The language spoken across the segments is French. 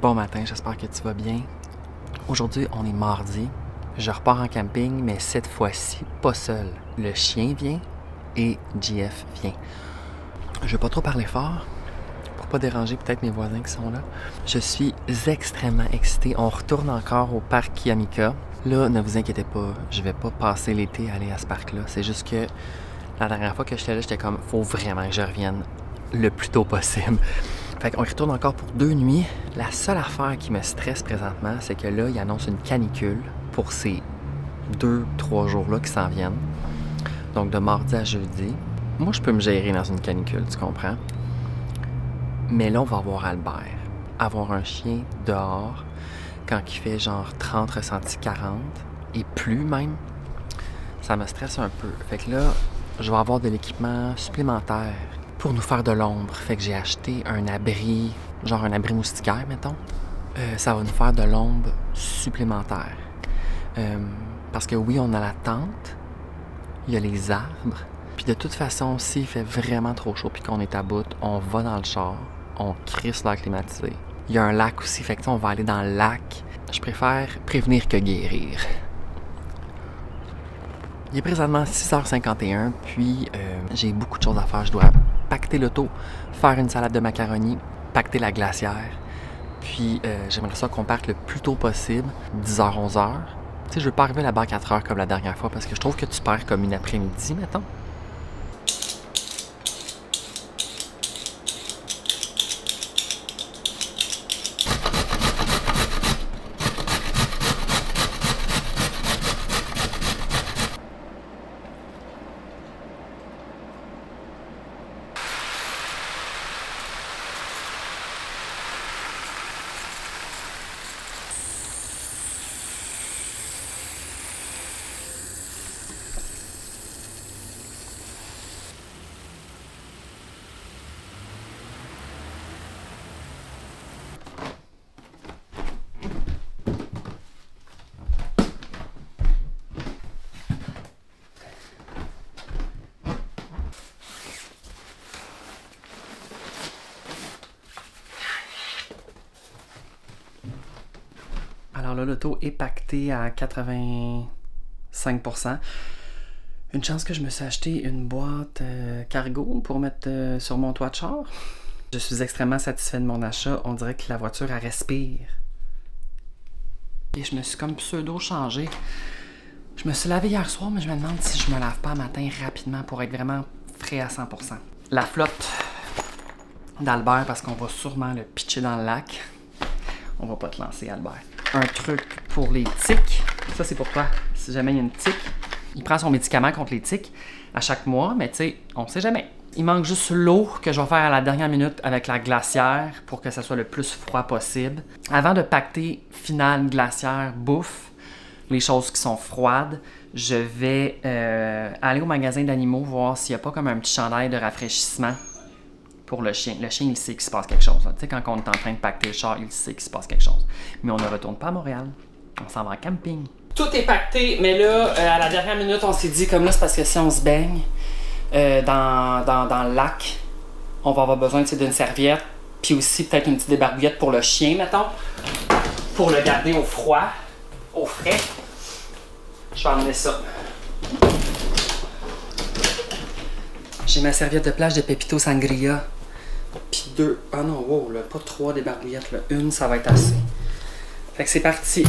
Bon matin, j'espère que tu vas bien. Aujourd'hui, on est mardi. Je repars en camping, mais cette fois-ci, pas seul. Le chien vient et JF vient. Je vais pas trop parler fort pour pas déranger peut-être mes voisins qui sont là. Je suis extrêmement excité. On retourne encore au parc Kiamika. Là, ne vous inquiétez pas, je vais pas passer l'été à aller à ce parc-là. C'est juste que la dernière fois que j'étais là, j'étais comme, faut vraiment que je revienne le plus tôt possible. Fait qu'on y retourne encore pour 2 nuits. La seule affaire qui me stresse présentement, c'est que là, ils annoncent une canicule pour ces 2-3 jours-là qui s'en viennent. Donc de mardi à jeudi. Moi, je peux me gérer dans une canicule, tu comprends? Mais là, on va avoir Albert. Avoir un chien dehors, quand il fait genre 30 ressentis 40 et plus même, ça me stresse un peu. Fait que là, je vais avoir de l'équipement supplémentaire pour nous faire de l'ombre. Fait que j'ai acheté un abri, genre un abri moustiquaire, mettons. Ça va nous faire de l'ombre supplémentaire. Parce que oui, on a la tente, il y a les arbres. Puis de toute façon, s'il fait vraiment trop chaud puis qu'on est à bout, on va dans le char, on crisse l'air climatisé. Il y a un lac aussi, fait que on va aller dans le lac. Je préfère prévenir que guérir. Il est présentement 6h51, puis j'ai beaucoup de choses à faire. Je dois pacter l'auto, faire une salade de macaroni, pacter la glacière. Puis j'aimerais ça qu'on parte le plus tôt possible, 10h, 11h. Tu sais, je veux pas arriver là-bas à 4h comme la dernière fois parce que je trouve que tu perds comme une après-midi, mettons. Alors là, l'auto est pactée à 85%. Une chance que je me suis acheté une boîte cargo pour mettre sur mon toit de char. Je suis extrêmement satisfait de mon achat. On dirait que la voiture, elle respire. Et je me suis comme pseudo-changé. Je me suis lavé hier soir, mais je me demande si je me lave pas un matin rapidement pour être vraiment frais à 100%. La flotte d'Albert, parce qu'on va sûrement le pitcher dans le lac. On va pas te lancer, Albert. Un truc pour les tiques. Ça, c'est pour toi. Si jamais il y a une tique, il prend son médicament contre les tiques à chaque mois, mais tu sais, on sait jamais. Il manque juste l'eau que je vais faire à la dernière minute avec la glacière pour que ça soit le plus froid possible. Avant de pacter finale glacière bouffe, les choses qui sont froides, je vais aller au magasin d'animaux voir s'il n'y a pas comme un petit chandail de rafraîchissement pour le chien. Le chien, il sait qu'il se passe quelque chose. Tu sais, quand on est en train de pacter le char, il sait qu'il se passe quelque chose. Mais on ne retourne pas à Montréal. On s'en va en camping. Tout est pacté, mais là, à la dernière minute, on s'est dit, comme là, c'est parce que si on se baigne dans le lac, on va avoir besoin d'une serviette, puis aussi peut-être une petite débarbouillette pour le chien, mettons, pour le garder au froid, au frais. Je vais emmener ça. J'ai ma serviette de plage de Pepito Sangria. Puis 2. Ah non, wow, là, pas 3 débarbouillettes, là. Une, ça va être assez. Fait que c'est parti.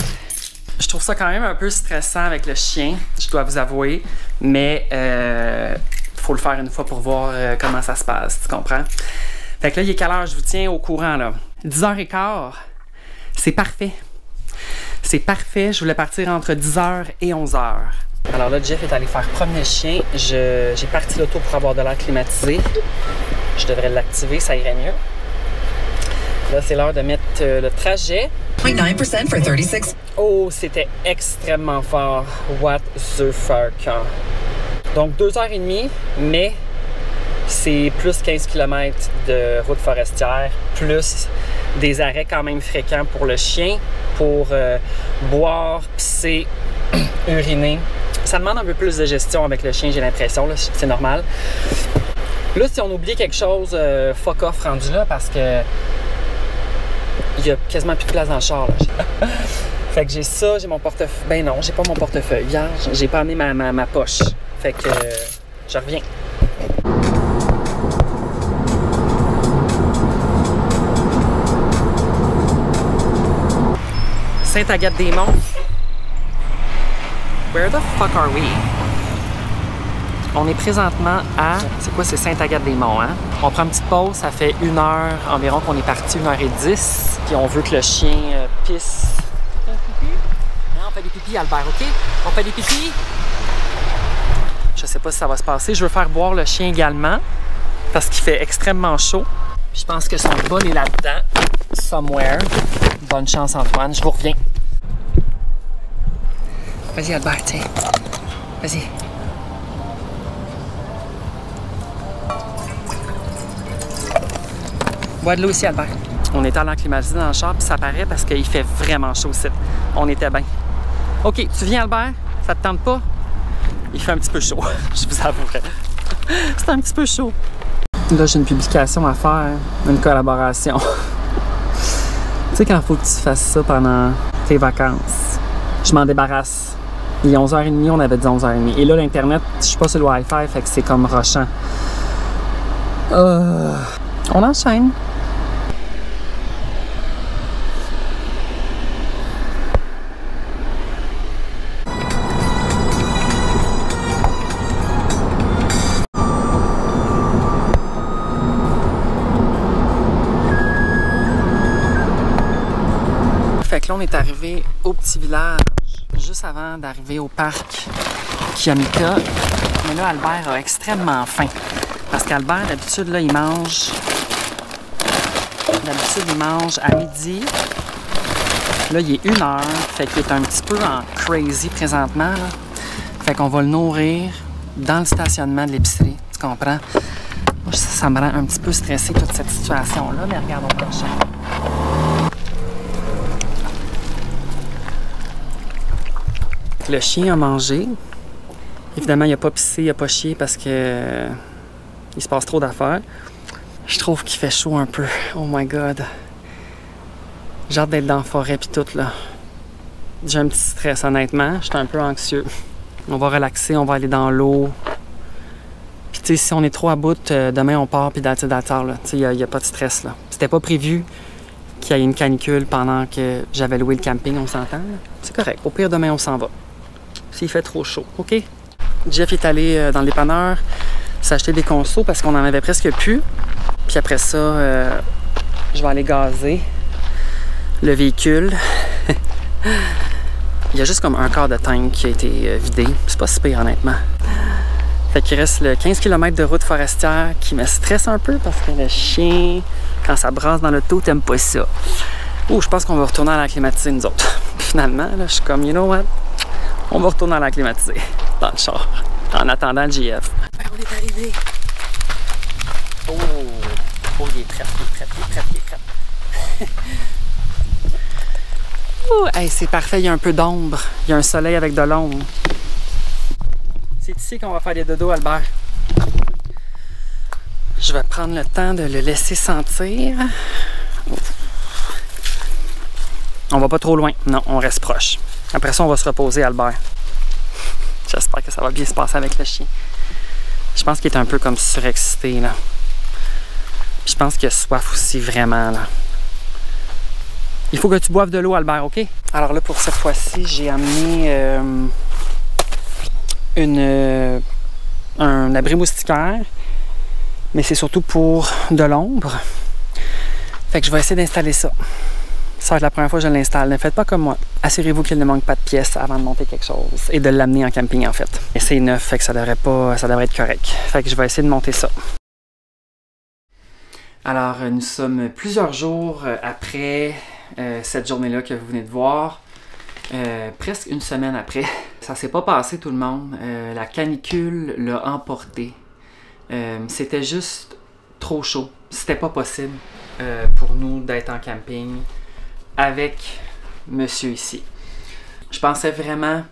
Je trouve ça quand même un peu stressant avec le chien, je dois vous avouer. Mais faut le faire une fois pour voir comment ça se passe, tu comprends? Fait que là, il est quelle heure? Je vous tiens au courant, là. 10h15. C'est parfait. C'est parfait. Je voulais partir entre 10h et 11h. Alors là, Jeff est allé faire promener le chien. J'ai parti l'auto pour avoir de l'air climatisé. Je devrais l'activer, ça irait mieux. Là, c'est l'heure de mettre le trajet. 0.9% for 36. Oh, c'était extrêmement fort. What the fuck? Donc, 2h30, mais c'est plus 15 km de route forestière, plus des arrêts quand même fréquents pour le chien, pour boire, pisser, uriner. Ça demande un peu plus de gestion avec le chien, j'ai l'impression, c'est normal. Là, si on oublie quelque chose, fuck off rendu là, parce que Il y a quasiment plus de place dans le char, là. Fait que j'ai ça, j'ai mon portefeuille. Ben non, j'ai pas mon portefeuille vierge. J'ai pas amené ma poche. Fait que je reviens. Sainte-Agathe-des-Monts. Where the fuck are we? On est présentement à... C'est quoi, c'est Sainte-Agathe-des-Monts, hein? On prend une petite pause, ça fait 1 heure environ qu'on est parti, 1h10. Puis on veut que le chien pisse. Non, on fait des pipis, Albert, OK? On fait des pipis? Je sais pas si ça va se passer. Je veux faire boire le chien également, parce qu'il fait extrêmement chaud. Puis je pense que son bol est là-dedans, somewhere. Bonne chance, Antoine. Je vous reviens. Vas-y, Albert, tiens. Vas-y. Bois de l'eau ici, Albert. On est allé en climatiser dans le char, puis ça paraît parce qu'il fait vraiment chaud ici. On était bien. OK, tu viens, Albert? Ça te tente pas? Il fait un petit peu chaud, je vous avouerai. C'est un petit peu chaud. Là, j'ai une publication à faire, une collaboration. Tu sais, quand il faut que tu fasses ça pendant tes vacances, je m'en débarrasse. Il est 11h30, on avait dit 11h30. Et là, l'Internet, je suis pas sur le Wi-Fi, fait que c'est comme rushant. On enchaîne. Fait que là, on est arrivé au petit village, juste avant d'arriver au parc Kiamika. Mais là, Albert a extrêmement faim. Parce qu'Albert, d'habitude, là, il mange... D'habitude, il mange à midi. Là, il est 1h. Fait qu'il est un petit peu en crazy présentement, là. Fait qu'on va le nourrir dans le stationnement de l'épicerie. Tu comprends? Moi, ça me rend un petit peu stressé, toute cette situation-là. Mais regarde, on va le chercher. Le chien a mangé. Évidemment, il n'a pas pissé, il n'a pas chié parce que il se passe trop d'affaires. Je trouve qu'il fait chaud un peu. Oh my God. J'ai hâte d'être dans la forêt pis tout, là. J'ai un petit stress, honnêtement. J'étais un peu anxieux. On va relaxer, on va aller dans l'eau. Puis tu sais, si on est trop à bout, demain on part puis d'attard, là. Tu sais, il n'y a pas de stress, là. C'était pas prévu qu'il y ait une canicule pendant que j'avais loué le camping, on s'entend, là. C'est correct. Au pire, demain on s'en va. S'il fait trop chaud, OK? Jeff est allé dans le dépanneur s'acheter des consos parce qu'on en avait presque plus. Puis après ça, je vais aller gazer le véhicule. Il y a juste comme un quart de tank qui a été vidé. C'est pas si pire, honnêtement. Fait qu'il reste le 15 km de route forestière qui me stresse un peu parce que le chien, quand ça brasse dans l'auto, t'aimes pas ça. Ouh, je pense qu'on va retourner à la climatisée, nous autres. Puis finalement, là, je suis comme, you know what? On va retourner à la climatisée dans le char en attendant le GF. Ben, on est arrivé. Oh, il est prêt, il est prêt. Oh, hey, c'est parfait, il y a un peu d'ombre. Il y a un soleil avec de l'ombre. C'est ici qu'on va faire des dodos, Albert. Je vais prendre le temps de le laisser sentir. On va pas trop loin. Non, on reste proche. Après ça, on va se reposer, Albert. J'espère que ça va bien se passer avec le chien. Je pense qu'il est un peu comme surexcité, là. Puis je pense qu'il a soif aussi, vraiment, là. Il faut que tu boives de l'eau, Albert, OK? Alors là, pour cette fois-ci, j'ai amené un abri moustiquaire. Mais c'est surtout pour de l'ombre. Fait que je vais essayer d'installer ça. Ça va être la première fois que je l'installe. Ne faites pas comme moi. Assurez-vous qu'il ne manque pas de pièces avant de monter quelque chose. Et de l'amener en camping, en fait. Et c'est neuf, fait que ça devrait être correct. Fait que je vais essayer de monter ça. Alors, nous sommes plusieurs jours après cette journée-là que vous venez de voir. Presque une semaine après. Ça s'est pas passé, tout le monde. La canicule l'a emporté. C'était juste trop chaud. C'était pas possible pour nous d'être en camping avec monsieur ici. Je pensais vraiment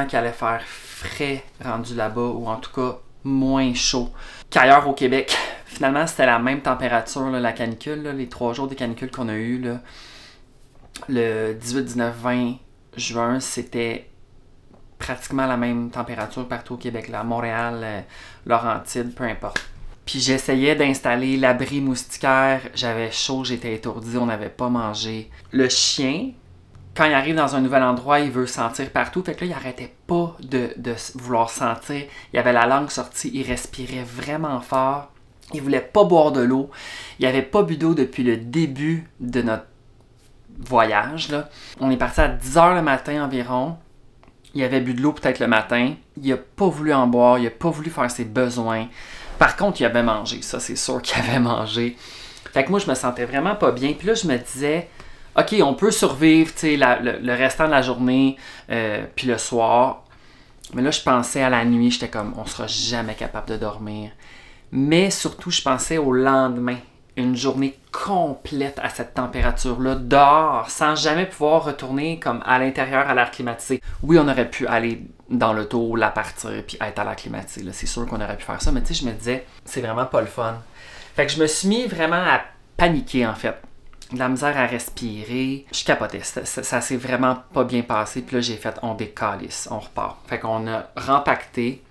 qu'il allait faire frais rendu là-bas, ou en tout cas moins chaud qu'ailleurs au Québec. Finalement, c'était la même température, là, la canicule, là, les 3 jours de canicule qu'on a eu. Là, le 18, 19, 20 juin, c'était pratiquement la même température partout au Québec, là, Montréal, Laurentides, peu importe. Puis j'essayais d'installer l'abri moustiquaire, j'avais chaud, j'étais étourdi, on n'avait pas mangé. Le chien, quand il arrive dans un nouvel endroit, il veut sentir partout, fait que là, il arrêtait pas de vouloir sentir. Il avait la langue sortie, il respirait vraiment fort, il voulait pas boire de l'eau, il avait pas bu d'eau depuis le début de notre voyage, là. On est parti à 10h le matin environ. Il avait bu de l'eau peut-être le matin. Il a pas voulu en boire. Il a pas voulu faire ses besoins. Par contre, il avait mangé. Ça, c'est sûr qu'il avait mangé. Fait que moi, je me sentais vraiment pas bien. Puis là, je me disais, OK, on peut survivre, tu sais, le restant de la journée, puis le soir. Mais là, je pensais à la nuit. J'étais comme, on sera jamais capable de dormir. Mais surtout, je pensais au lendemain. Une journée complète à cette température-là, dehors, sans jamais pouvoir retourner comme à l'intérieur à l'air climatisé. Oui, on aurait pu aller dans l'auto, la partir, puis être à l'air climatisé. C'est sûr qu'on aurait pu faire ça, mais tu sais, je me disais, c'est vraiment pas le fun. Fait que je me suis mis vraiment à paniquer, en fait. De la misère à respirer. Je capotais. Ça s'est vraiment pas bien passé. Puis là, j'ai fait, on décalisse, on repart. Fait qu'on a rempacté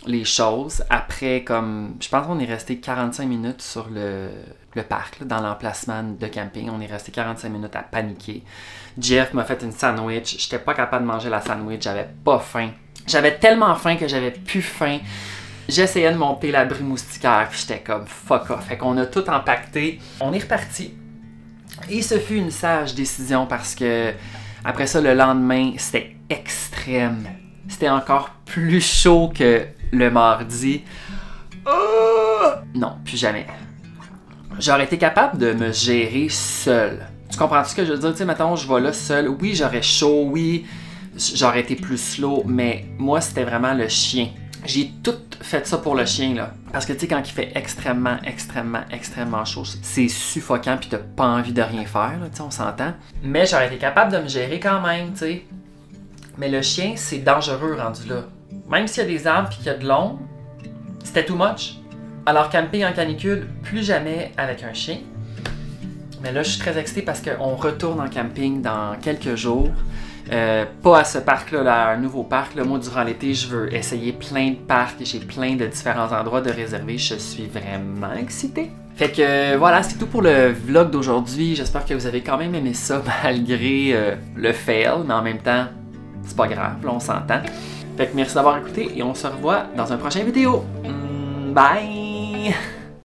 les choses. Après, comme, je pense qu'on est resté 45 minutes sur le parc, là, dans l'emplacement de camping. On est resté 45 minutes à paniquer. Jeff m'a fait une sandwich. J'étais pas capable de manger la sandwich. J'avais pas faim. J'avais tellement faim que j'avais plus faim. J'essayais de monter l'abri moustiquaire. Puis j'étais comme fuck off. Fait qu'on a tout empaqueté. On est reparti. Et ce fut une sage décision parce que après ça, le lendemain, c'était extrême. C'était encore plus chaud que le mardi. Non, plus jamais. J'aurais été capable de me gérer seul. Tu comprends ce que je veux dire? Tu sais, mettons, je vais là seul. Oui, j'aurais chaud. Oui, j'aurais été plus slow. Mais moi, c'était vraiment le chien. J'ai tout fait ça pour le chien, là. Parce que, tu sais, quand il fait extrêmement, extrêmement, extrêmement chaud, c'est suffocant puis t'as pas envie de rien faire, là, tu sais, on s'entend. Mais j'aurais été capable de me gérer quand même, tu sais. Mais le chien, c'est dangereux rendu là. Même s'il y a des arbres puis qu'il y a de l'ombre, c'était too much. Alors, camping en canicule, plus jamais avec un chien. Mais là, je suis très excitée parce qu'on retourne en camping dans quelques jours. Pas à ce parc-là, là, un nouveau parc. Là. Moi, durant l'été, je veux essayer plein de parcs. J'ai plein de différents endroits de réserver. Je suis vraiment excitée. Fait que voilà, c'est tout pour le vlog d'aujourd'hui. J'espère que vous avez quand même aimé ça malgré le fail. Mais en même temps, c'est pas grave, là, on s'entend. Fait que merci d'avoir écouté et on se revoit dans un prochain vidéo. Bye!